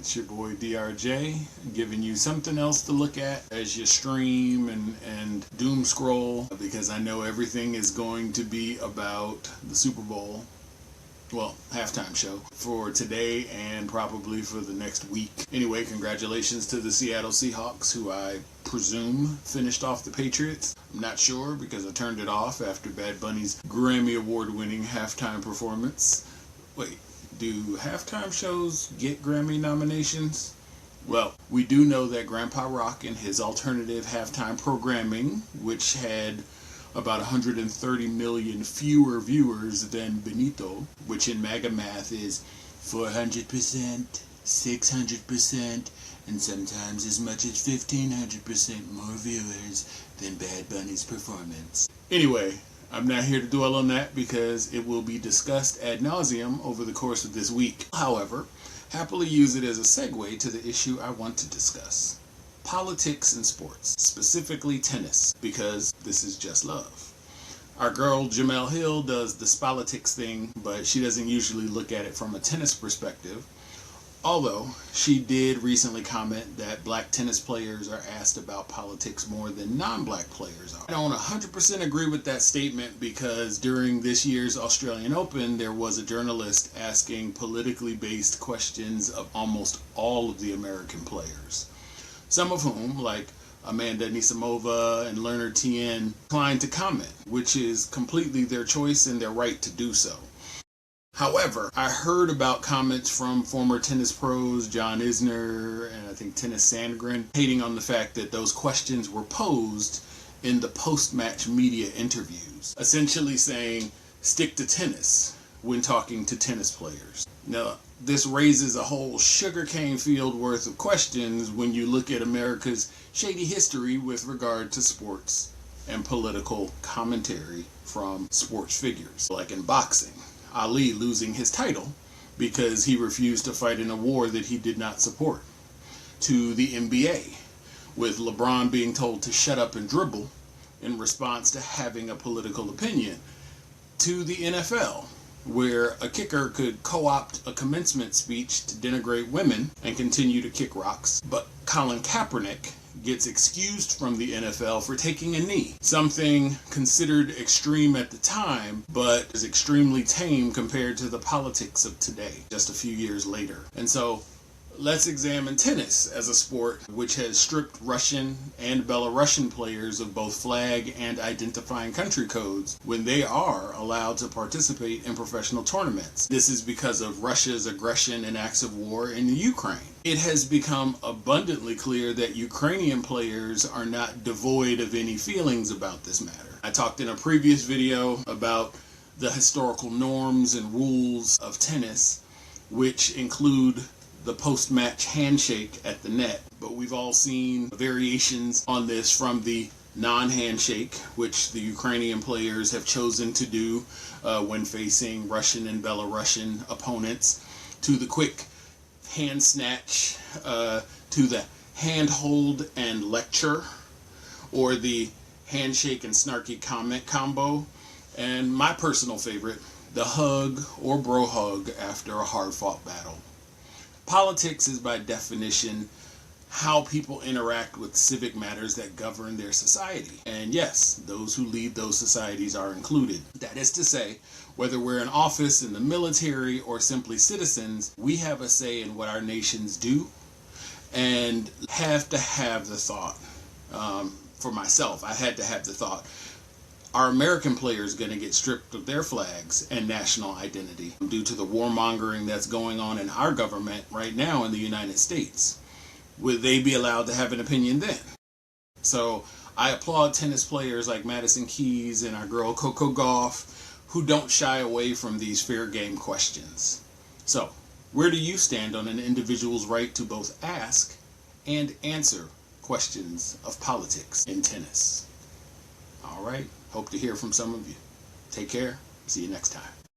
It's your boy DRJ, giving you something else to look at as you stream and doom scroll, because I know everything is going to be about the Super Bowl, well, halftime show for today and probably for the next week. Anyway, congratulations to the Seattle Seahawks, who I presume finished off the Patriots. I'm not sure because I turned it off after Bad Bunny's Grammy Award-winning halftime performance. Wait, do halftime shows get Grammy nominations? Well, we do know that Grandpa Rock and his alternative halftime programming, which had about 130 million fewer viewers than Benito, which in MAGA math is 400%, 600%, and sometimes as much as 1500% more viewers than Bad Bunny's performance. Anyway, I'm not here to dwell on that because it will be discussed ad nauseum over the course of this week. However, happily use it as a segue to the issue I want to discuss. Politics and sports, specifically tennis, because this is just love. Our girl Jamel Hill does the spolitics thing, but she doesn't usually look at it from a tennis perspective. Although, she did recently comment that black tennis players are asked about politics more than non-black players are. I don't 100% agree with that statement because during this year's Australian Open, there was a journalist asking politically based questions of almost all of the American players. Some of whom, like Amanda Anisimova and Lerner Tien, declined to comment, which is completely their choice and their right to do so. However, I heard about comments from former tennis pros John Isner and I think Tennis Sandgren hating on the fact that those questions were posed in the post-match media interviews, essentially saying, stick to tennis when talking to tennis players. Now, this raises a whole sugarcane field worth of questions when you look at America's shady history with regard to sports and political commentary from sports figures. Like in boxing, Ali losing his title because he refused to fight in a war that he did not support. To the NBA, with LeBron being told to shut up and dribble in response to having a political opinion. To the NFL, where a kicker could co-opt a commencement speech to denigrate women and continue to kick rocks, but Colin Kaepernick gets excused from the NFL for taking a knee, something considered extreme at the time, but is extremely tame compared to the politics of today, just a few years later. And so, let's examine tennis as a sport which has stripped Russian and Belarusian players of both flag and identifying country codes when they are allowed to participate in professional tournaments. This is because of Russia's aggression and acts of war in Ukraine. It has become abundantly clear that Ukrainian players are not devoid of any feelings about this matter. I talked in a previous video about the historical norms and rules of tennis, which include the post-match handshake at the net. But we've all seen variations on this, from the non-handshake, which the Ukrainian players have chosen to do when facing Russian and Belarusian opponents, to the quick hand snatch, to the handhold and lecture, or the handshake and snarky comment combo, and my personal favorite, the hug or bro hug after a hard-fought battle. Politics is by definition how people interact with civic matters that govern their society. And yes, those who lead those societies are included. That is to say, whether we're in office, in the military, or simply citizens, we have a say in what our nations do and have to have the thought. For myself, I had to have the thought, are American players going to get stripped of their flags and national identity due to the warmongering that's going on in our government right now in the United States? Would they be allowed to have an opinion then? So I applaud tennis players like Madison Keys and our girl Coco Gauff, who don't shy away from these fair game questions. So, where do you stand on an individual's right to both ask and answer questions of politics in tennis? All right. Hope to hear from some of you. Take care. See you next time.